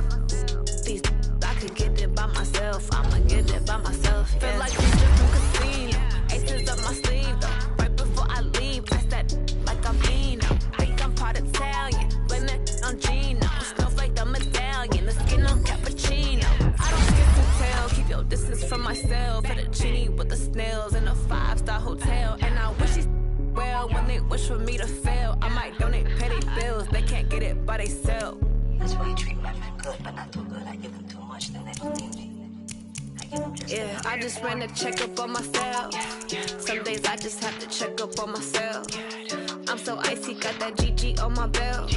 These I could get it by myself. I'ma get it by myself. Yeah. Feel like we just from casino. Aces up my sleeve though. Right before I leave, pass that like I'm Vino. Think I'm part Italian, blame that on Gino. Snowflake the medallion, the skin on cappuccino. I don't kiss and tell, keep your distance from myself. At a genie with the snails in a 5-star hotel. And I wish he's well when they wish for me to fail. I might donate petty bills, they can't get it by themselves. That's why you treat women good, but not too good. I give them too much, then they don't need me. Yeah, I just ran a checkup on myself. Some days I just have to check up on myself. I'm so icy, got that GG on my belt.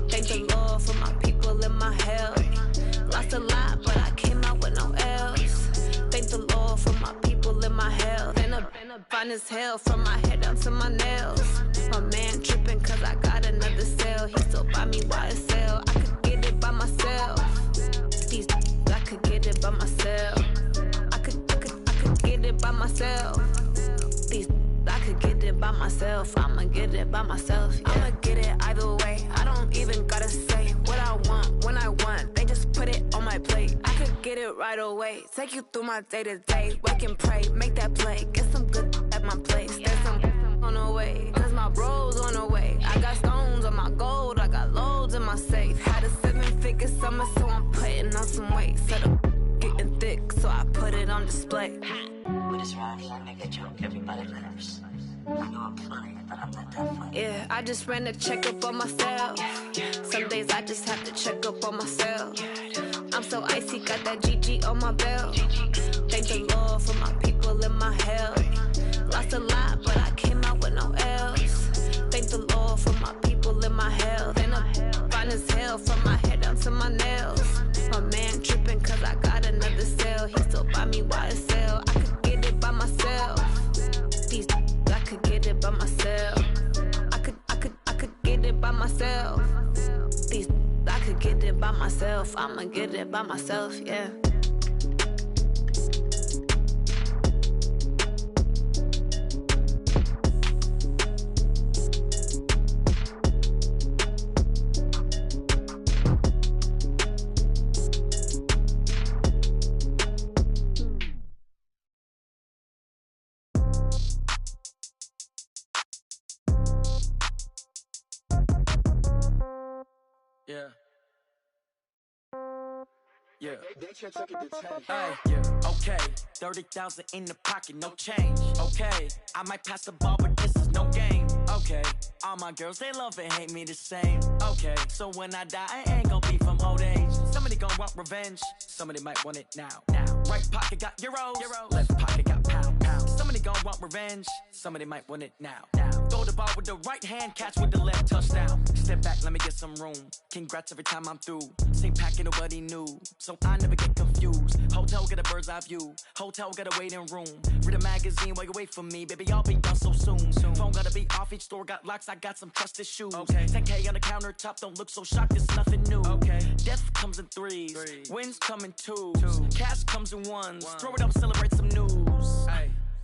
Thank the Lord for my people and my health. Lost a lot, but I came out with no L's. Thank the Lord for my people and my health. And I'm fine as hell from my head down to my nails. My man tripping cause I got another cell. He still buy me YSL. I could get it by myself. These I could get it by myself. I could get it by myself. These I could get it by myself. I'ma get it by myself. Yeah. I'ma get it either way. I don't even gotta say what I want when I want. They just put it on my plate. I could get it right away. Take you through my day to day. Wake and pray, make that play. Get some good at my place. There's some on the way. Cause my bro's on the way. I got stones on my gold. I got loads in my safe. Had a 7-figure summer, so I'm putting on some weight. Set up getting thick, so I put it on display. With this round here, I make a joke, everybody laughs. I know I'm funny, but I'm not that funny. Yeah, I just ran a checkup on myself. Some days I just have to check up on myself. I'm so icy, got that GG on my belt. Thank the Lord for my people and my health. Lost a lot, but I came out with no L's. Thank the Lord for my people and my health. And I'm fine as hell from my head down to my nails. My man tripping cause I got another cell. He still buy me YSL. I could get it by myself. These I could get it by myself. I could get it by myself. These I could get it by myself. I'ma get it by myself, yeah. Yeah. Yeah. Okay. 30,000 in the pocket, no change. Okay. I might pass the ball, but this is no game. Okay. All my girls, they love and hate me the same. Okay. So when I die, I ain't gon' be from old age. Somebody gon' want revenge. Somebody might want it now. Right pocket got euros. Left pocket got pound. Somebody gon' want revenge. Somebody might want it now. Throw the ball with the right hand, catch with the left, touchdown. Step back, let me get some room. Congrats every time I'm through. Same packet, nobody knew. So I never get confused. Hotel got a bird's eye view. Hotel got a waiting room. Read a magazine while you wait for me. Baby, I'll be done so soon. Phone gotta be off, each store got locks. I got some trusted shoes. 10K on the countertop, don't look so shocked, it's nothing new. Death comes in threes. Wins come in twos. Cash comes in ones. Throw it up, celebrate some news.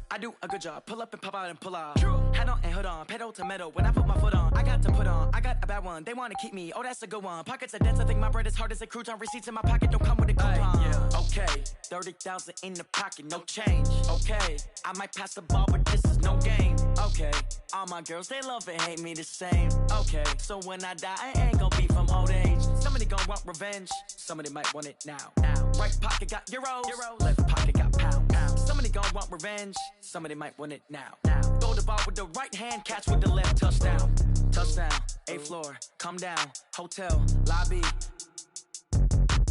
I do a good job, pull up and pop out and pull out. Head on and hood on, pedal to metal. When I put my foot on, I got to put on. I got a bad one, they wanna keep me, oh that's a good one. Pockets are dense, I think my bread is hard as a crouton. Receipts in my pocket don't come with a coupon. Okay, 30,000 in the pocket, no change. Okay, I might pass the ball, but this is no game. Okay, all my girls, they love and hate me the same. Okay, so when I die, I ain't gon' be from old age. Somebody gon' want revenge, somebody might want it now. Right pocket got euros, left pocket got pound. Somebody gon' want revenge, somebody might want it now. Throw the ball with the right hand, catch with the left, touchdown. Touchdown, 8th floor, come down, hotel, lobby.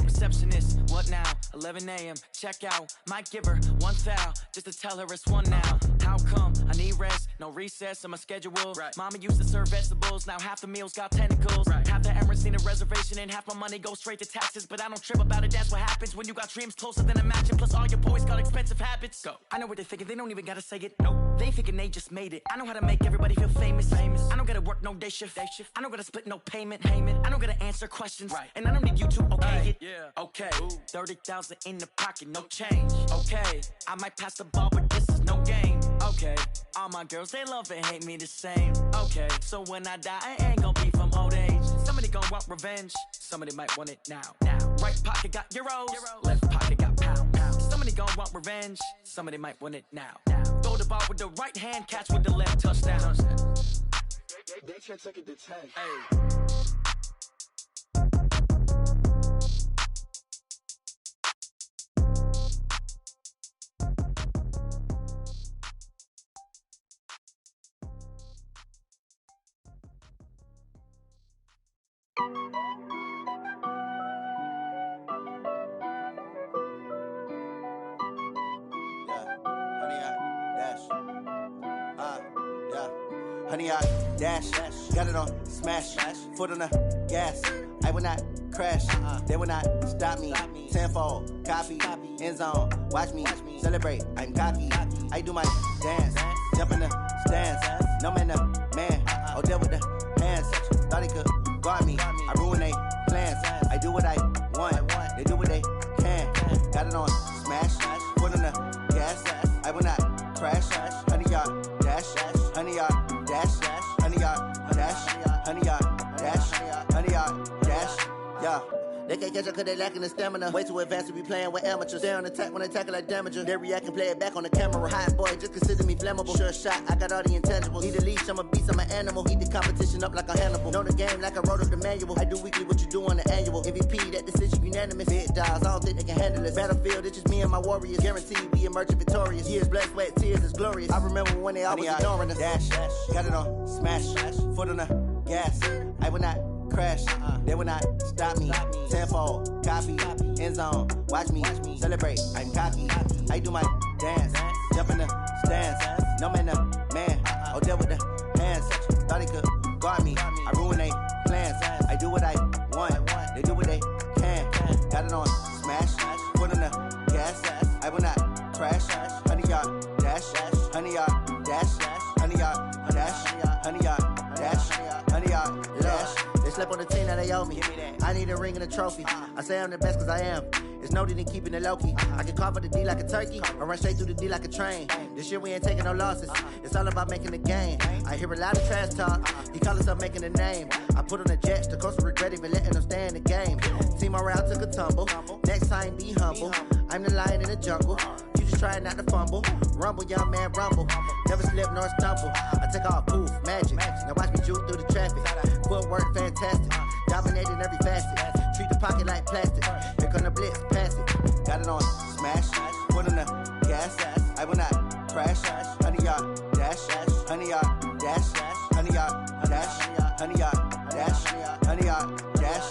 Receptionist, what now? 11 a.m., check out. Might give her one foul, just to tell her it's one now. How come? I need rest, no recess in my schedule. Right. Mama used to serve vegetables, now half the meals got tentacles. Right. Half the Emirates need a reservation and half my money goes straight to taxes. But I don't trip about it, that's what happens when you got dreams closer than a matching. Plus all your boys got expensive habits. Go. I know what they're thinking, they don't even gotta say it. Nope. They thinking they just made it. I know how to make everybody feel famous. I don't gotta work no day shift. I don't gotta split no payment. I don't gotta answer questions. Right. And I don't need you to okay it. Yeah. Okay. 30,000 in the pocket, no change. Okay. I might pass the ball, but this is no game. Okay. All my girls, they love and hate me the same. Okay. So when I die, I ain't gonna be from old age. Somebody gon' want revenge. Somebody might want it now. Right pocket got euros. Left pocket got pounds. Somebody gon' want revenge. Somebody might want it now. Throw the ball with the right hand, catch with the left, touchdown. They can't take it to 10. Hey. Honey, I dash, got it on smash, foot on the gas. I will not crash, they will not stop me. Tenfold, copy, end zone, watch me celebrate. I'm cocky, I do my dance, jump in the stands. No man, the man, oh, deal with the hands. Thought he could guard me, I ruin they plans. I do what I want, they do what they can. Got it on smash, foot on the gas. I will not crash, honey, y'all dash, honey, y'all. Dash, honey yard, dash, honey yard, dash, honey yard, dash, yeah. They can't catch up cause they lacking the stamina. Way too advanced to be playing with amateurs. Stay on attack when they tackle like damager. They react and play it back on the camera. Hot boy, just consider me flammable. Sure shot, I got all the intangibles. Need a leash, I'm a beast, I'm an animal. Heat the competition up like a Hannibal. Know the game like I wrote up the manual. I do weekly what you do on the annual. MVP, that decision unanimous. Big dogs, I don't think they can handle it. Battlefield, it's just me and my warriors. Guaranteed we emerging victorious. Years, blood, sweat, tears, it's glorious. I remember when they always ignoring us. Dash, got it on smash, foot on the gas. I will not crash, they will not stop me. Tenfold, copy, end zone, watch me celebrate. I'm cocky, I do my dance, jump in the stands. No man, the man, oh, deal with the hands. Thought he could guard me, I ruin they plans. I do what I want, they do what they can. Got it on smash, foot on the gas. I will not crash, honey yard, dash, honey yard, dash, honey yard, dash, honey yard, dash, honey yard, dash. They slept on the team that they owe me. I need a ring and a trophy. I say I'm the best cause I am. It's no need in keeping it low-key. I can carve for the D like a turkey, or run straight through the D like a train. This year we ain't taking no losses. It's all about making the game. I hear a lot of trash talk. He call himself making a name. I put on the Jets. The coach will regret even letting them stay in the game. Team around took a tumble. Next time be humble. I'm the lion in the jungle. You just try not to fumble. Rumble, young man, rumble. Never slip nor stumble. I take off, poof, magic. Now watch me juke through the traffic. Footwork fantastic. Dominating every facet. Treat the pocket like plastic. Here come the blitz, pass it. Got it on smash, foot on the gas. I will not crash. Honey yard, dash, honey yard, dash, honey yard, dash, honey yard, dash, honey yard, dash.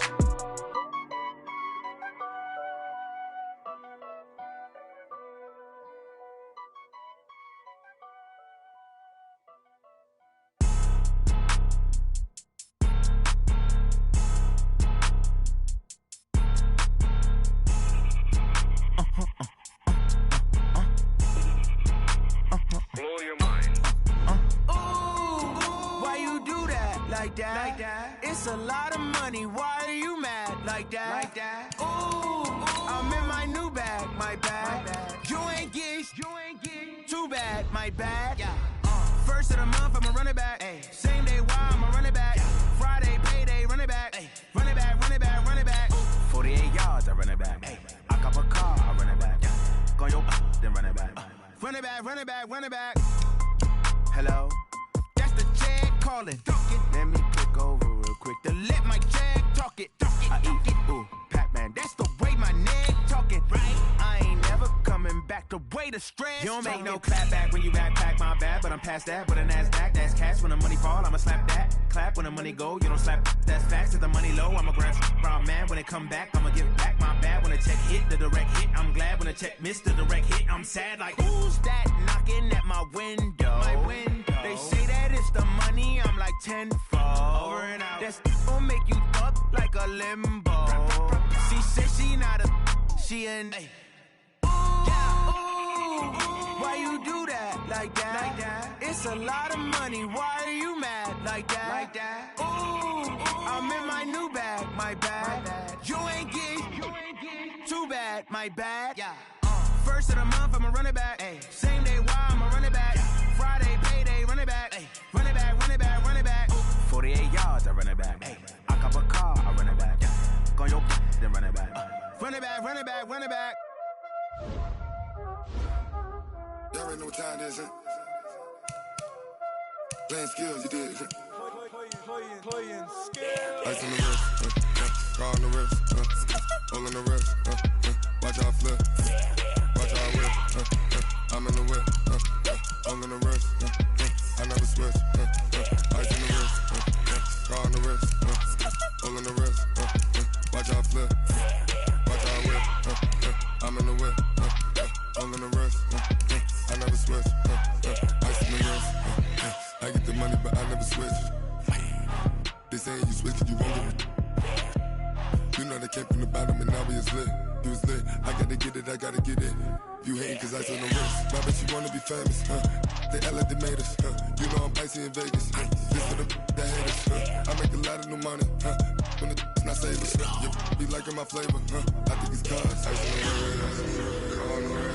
Blow your mind. Why you do that like that? It's a lot of money. Why are you mad like that? Ooh, I'm in my new bag, my bad. You ain't get too bad, my bad. First of the month, I'ma run it back. Same day, why I'ma run it back. Friday, payday, run it back. Run it back, run it back, run it back. 48 yards, I run it back. I cop a car, I run it back. Go yo, then run it back. Run it back, run it back, run it back. Hello? That's the Jag calling. Let me click over real quick to let my Jag talk it. I eat it, ooh, Pac-Man. That's the way my neck talking. Right? I ain't never coming back the way the strand You don't make no clap back when you backpack, my bad, but I'm past that. With a NASDAQ, that's cash. When the money fall, I'ma slap that. Clap when the money go, you don't slap. That's facts. If the money low, I'ma grab brown man. When it come back, I'ma give back my bad. When the check hit, the direct hit, I'm glad. When the check missed the direct hit, I'm sad. Like, who's that knocking at my window? My window. They say that it's the money, I'm like tenfold. Over and out. That's gon' make you up like a limbo. She said she not a, she an. Why you do that like that? It's a lot of money. Why are you mad like that? Ooh, I'm in my new bag, my bad. You ain't get too bad, my bad. First of the month, I'ma run it back. Same day, why I'ma run it back. Friday, payday, run it back. Run it back, run it back, run it back. 48 yards, I run it back. I cop a car, I run it back. Go your then run it back. Run it back, run it back, run it back. Y'all already know what time it is, huh? Playing skills, you did. Playing skills. Ice on the wrist, car on the wrist, hole in the wrist, watch how I flip, watch how I whip, I'm in the whip, hole in the wrist, I never switch, ice in the wrist, car on the wrist, hole in the wrist, watch how I flip, watch how I whip, I'm in the whip, hole in the wrist, I never switch, ice in the wrist, I get the money but I never switch. They saying you switch it, you won't get it. You know they came from the bottom and now we is lit. You was lit, I gotta get it, I gotta get it. You hating cause ice on the wrist. Why bet you wanna be famous, huh? They act like they made us, huh? You know I'm icy in Vegas, this for the that haters, huh? I make a lot of new money, huh? When it's not savers, you be liking my flavor, huh? I think it's cause ice on the wrist, car on the wrist.